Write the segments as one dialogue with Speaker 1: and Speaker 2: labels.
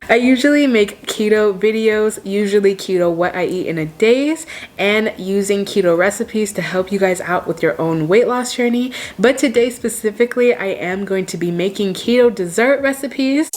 Speaker 1: I usually make keto videos, usually keto what I eat in a days, and using keto recipes to help you guys out with your own weight loss journey. But today specifically, I am going to be making keto dessert recipes.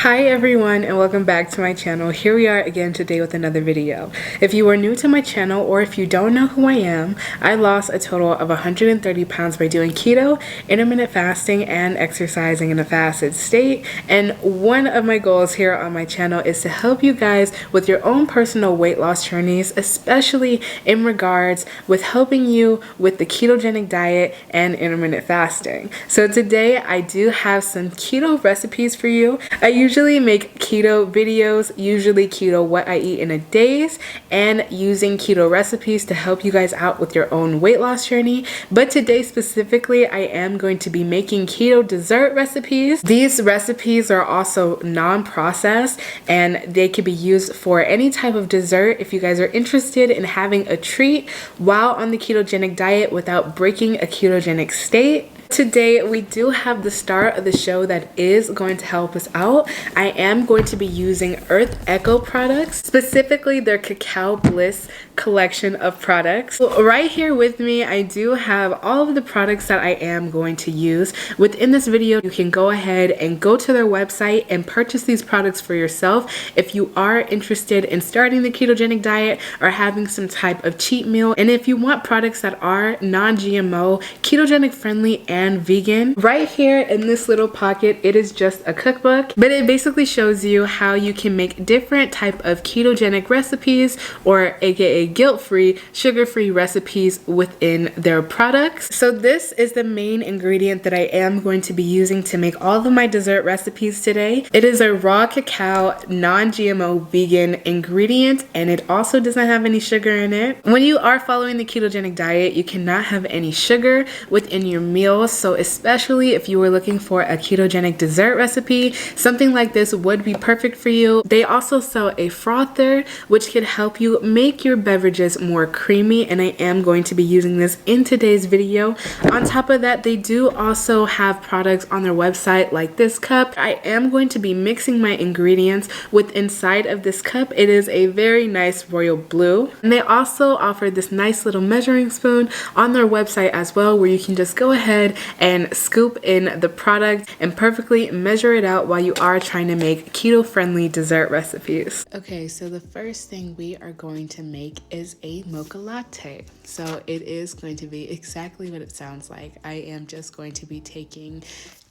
Speaker 1: Hi everyone and welcome back to my channel. Here we are again today with another video. If you are new to my channel or if you don't know who I am, I lost a total of 130 pounds by doing keto, intermittent fasting, and exercising in a fasted state. And one of my goals here on my channel is to help you guys with your own personal weight loss journeys, especially in regards with helping you with the ketogenic diet and intermittent fasting. So today I do have some keto recipes for you. I usually make keto videos, usually keto what I eat in a days, and using keto recipes to help you guys out with your own weight loss journey. But today specifically, I am going to be making keto dessert recipes. These recipes are also non-processed and they can be used for any type of dessert if you guys are interested in having a treat while on the ketogenic diet without breaking a ketogenic state. Today we do have the star of the show that is going to help us out. I am going to be using Earth Echo products, specifically their Cacao Bliss collection of products. So right here with me, I do have all of the products that I am going to use. Within this video, you can go ahead and go to their website and purchase these products for yourself if you are interested in starting the ketogenic diet or having some type of cheat meal. And if you want products that are non-GMO, ketogenic friendly, and vegan. Right here in this little pocket, it is just a cookbook, but it basically shows you how you can make different type of ketogenic recipes, or aka guilt-free, sugar-free recipes within their products. So this is the main ingredient that I am going to be using to make all of my dessert recipes today. It is a raw cacao, non-GMO vegan ingredient, and it also does not have any sugar in it. When you are following the ketogenic diet, you cannot have any sugar within your meals. So especially if you were looking for a ketogenic dessert recipe, something like this would be perfect for you. They also sell a frother, which can help you make your beverages more creamy, and I am going to be using this in today's video. On top of that, they do also have products on their website like this cup. I am going to be mixing my ingredients with inside of this cup. It is a very nice royal blue, and they also offer this nice little measuring spoon on their website as well, where you can just go ahead and scoop in the product and perfectly measure it out while you are trying to make keto-friendly dessert recipes. Okay, so the first thing we are going to make is a mocha latte. So it is going to be exactly what it sounds like. I am just going to be taking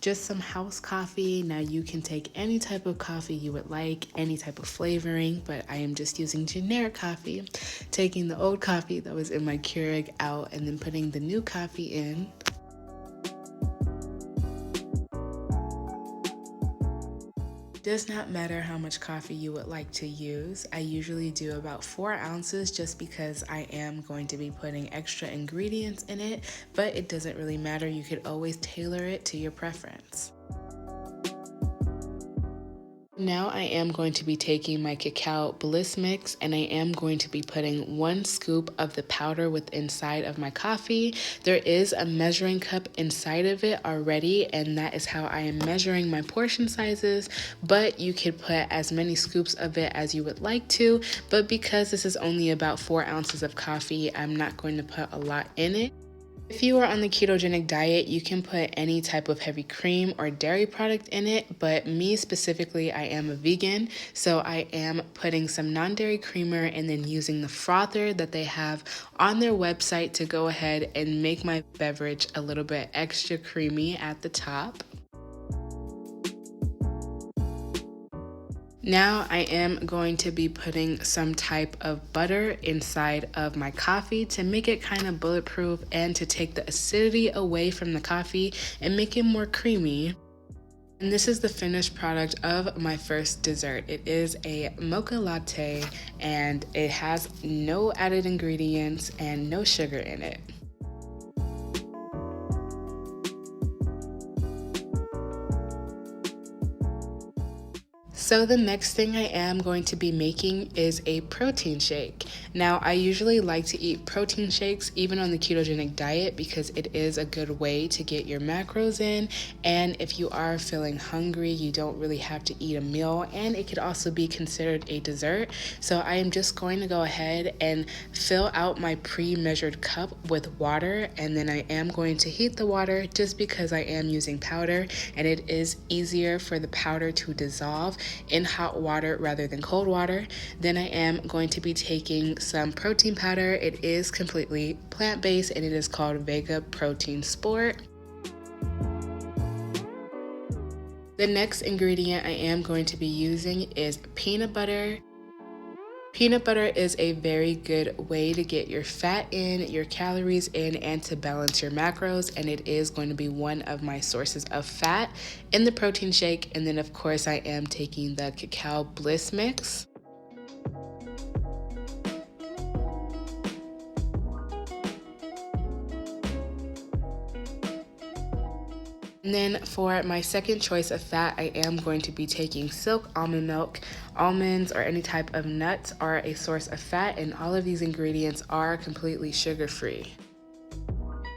Speaker 1: just some house coffee. Now you can take any type of coffee you would like, any type of flavoring, but I am just using generic coffee. Taking the old coffee that was in my Keurig out and then putting the new coffee in. Does not matter how much coffee you would like to use. I usually do about 4 ounces just because I am going to be putting extra ingredients in it, but it doesn't really matter. You could always tailor it to your preference. Now I am going to be taking my Cacao Bliss mix, and I am going to be putting 1 scoop of the powder with inside of my coffee. There is a measuring cup inside of it already, and that is how I am measuring my portion sizes, but you could put as many scoops of it as you would like to, but because this is only about 4 ounces of coffee, I'm not going to put a lot in it. If you are on the ketogenic diet, you can put any type of heavy cream or dairy product in it, but me specifically, I am a vegan, so I am putting some non-dairy creamer and then using the frother that they have on their website to go ahead and make my beverage a little bit extra creamy at the top. Now I am going to be putting some type of butter inside of my coffee to make it kind of bulletproof and to take the acidity away from the coffee and make it more creamy. And this is the finished product of my first dessert. It is a mocha latte and it has no added ingredients and no sugar in it. So the next thing I am going to be making is a protein shake. Now, I usually like to eat protein shakes even on the ketogenic diet because it is a good way to get your macros in, and if you are feeling hungry, you don't really have to eat a meal, and it could also be considered a dessert. So I am just going to go ahead and fill out my pre-measured cup with water, and then I am going to heat the water just because I am using powder, and it is easier for the powder to dissolve in hot water rather than cold water. Then I am going to be taking some protein powder. It is completely plant-based and it is called Vega Protein Sport. The next ingredient I am going to be using is peanut butter. Peanut butter is a very good way to get your fat in, your calories in, and to balance your macros, and it is going to be one of my sources of fat in the protein shake. And then of course I am taking the cacao bliss mix. And then for my second choice of fat, I am going to be taking silk almond milk. Almonds or any type of nuts are a source of fat, and all of these ingredients are completely sugar-free.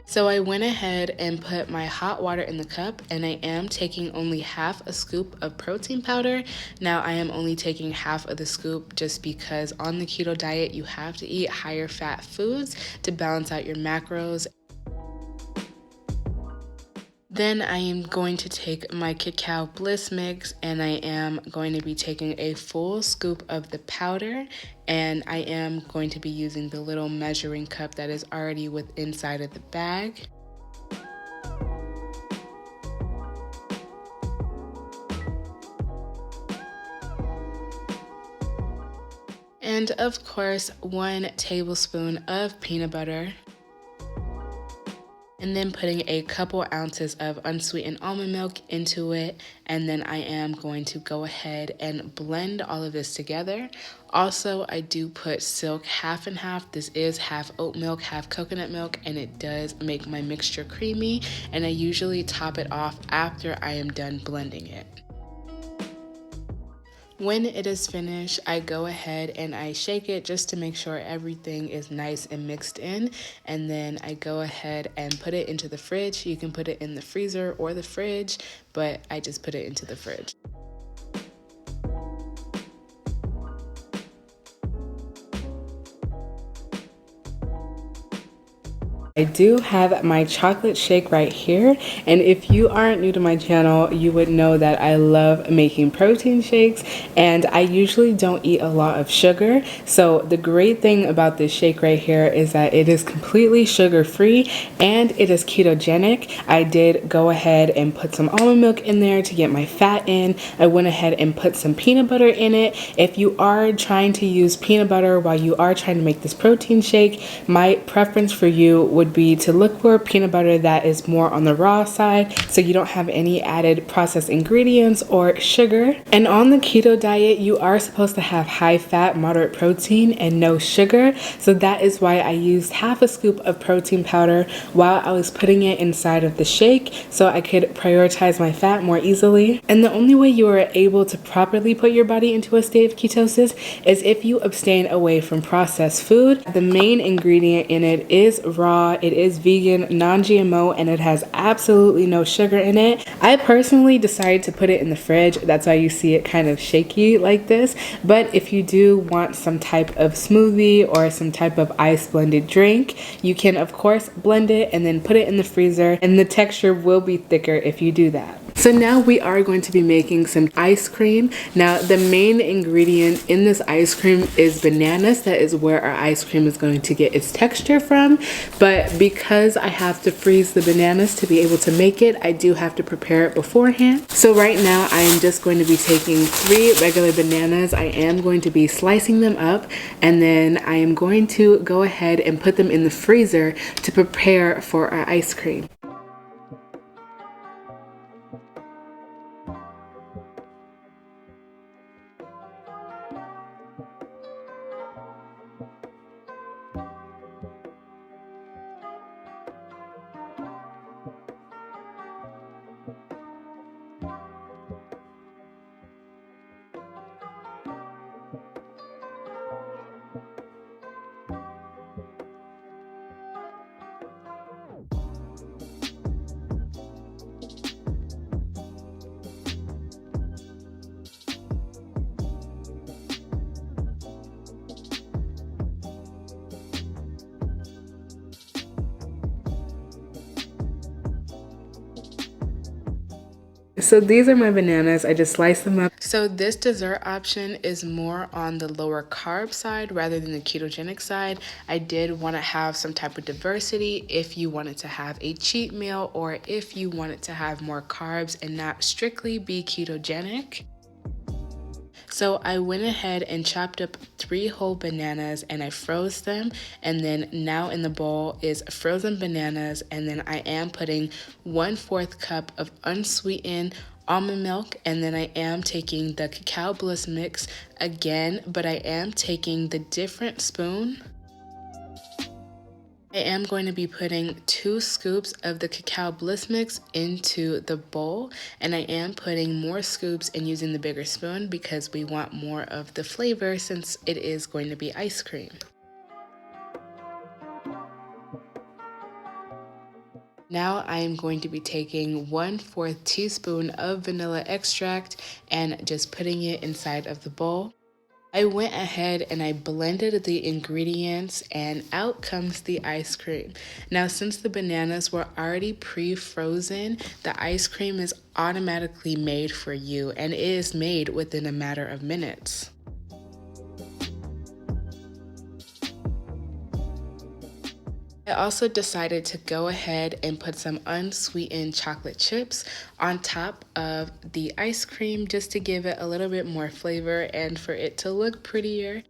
Speaker 1: So I went ahead and put my hot water in the cup, and I am taking only half a scoop of protein powder. Now I am only taking half of the scoop just because on the keto diet you have to eat higher fat foods to balance out your macros. Then I am going to take my cacao bliss mix, and I am going to be taking a full scoop of the powder, and I am going to be using the little measuring cup that is already inside of the bag. And of course, 1 tablespoon of peanut butter. And then putting a couple ounces of unsweetened almond milk into it. And then I am going to go ahead and blend all of this together. Also, I do put silk half and half. This is half oat milk, half coconut milk, and it does make my mixture creamy. And I usually top it off after I am done blending it. When it is finished, I go ahead and I shake it just to make sure everything is nice and mixed in. And then I go ahead and put it into the fridge. You can put it in the freezer or the fridge, but I just put it into the fridge. I do have my chocolate shake right here, and if you aren't new to my channel, you would know that I love making protein shakes, and I usually don't eat a lot of sugar. So the great thing about this shake right here is that it is completely sugar-free and it is ketogenic. I did go ahead and put some almond milk in there to get my fat in. I went ahead and put some peanut butter in it. If you are trying to use peanut butter while you are trying to make this protein shake, my preference for you would be to look for peanut butter that is more on the raw side, so you don't have any added processed ingredients or sugar. And on the keto diet, you are supposed to have high fat, moderate protein, and no sugar. So that is why I used half a scoop of protein powder while I was putting it inside of the shake, so I could prioritize my fat more easily. And the only way you are able to properly put your body into a state of ketosis is if you abstain away from processed food. The main ingredient in it is raw. It is vegan, non-GMO, and it has absolutely no sugar in it. I personally decided to put it in the fridge. That's why you see it kind of shaky like this. But if you do want some type of smoothie or some type of ice blended drink, you can of course blend it and then put it in the freezer, and the texture will be thicker if you do that. So now we are going to be making some ice cream. Now the main ingredient in this ice cream is bananas. That is where our ice cream is going to get its texture from. But because I have to freeze the bananas to be able to make it, I do have to prepare it beforehand. So right now I am just going to be taking 3 regular bananas. I am going to be slicing them up, and then I am going to go ahead and put them in the freezer to prepare for our ice cream. So these are my bananas. I just sliced them up. So this dessert option is more on the lower carb side rather than the ketogenic side. I did want to have some type of diversity if you wanted to have a cheat meal or if you wanted to have more carbs and not strictly be ketogenic. So I went ahead and chopped up 3 whole bananas and I froze them, and then now in the bowl is frozen bananas, and then I am putting 1/4 cup of unsweetened almond milk, and then I am taking the cacao bliss mix again, but I am taking the different spoon. I am going to be putting 2 scoops of the cacao bliss mix into the bowl, and I am putting more scoops and using the bigger spoon because we want more of the flavor since it is going to be ice cream. Now I am going to be taking 1/4 teaspoon of vanilla extract and just putting it inside of the bowl. I went ahead and I blended the ingredients and out comes the ice cream. Now, since the bananas were already pre-frozen, the ice cream is automatically made for you and it is made within a matter of minutes. I also decided to go ahead and put some unsweetened chocolate chips on top of the ice cream just to give it a little bit more flavor and for it to look prettier.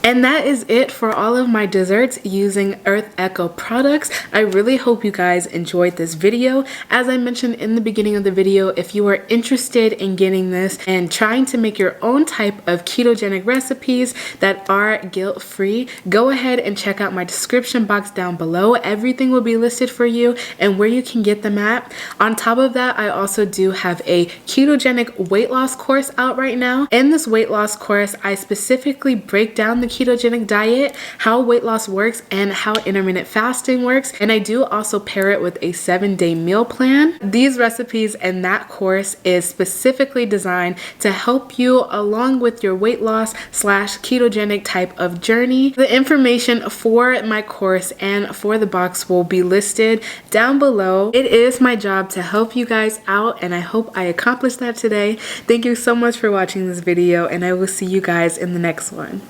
Speaker 1: And that is it for all of my desserts using Earth Echo products. I really hope you guys enjoyed this video. As I mentioned in the beginning of the video, if you are interested in getting this and trying to make your own type of ketogenic recipes that are guilt-free, go ahead and check out my description box down below. Everything will be listed for you and where you can get them at. On top of that, I also do have a ketogenic weight loss course out right now. In this weight loss course, I specifically break down the ketogenic diet, how weight loss works, and how intermittent fasting works. And I do also pair it with a 7-day meal plan. These recipes and that course is specifically designed to help you along with your weight loss / ketogenic type of journey. The information for my course and for the box will be listed down below. It is my job to help you guys out, and I hope I accomplished that today. Thank you so much for watching this video, and I will see you guys in the next one.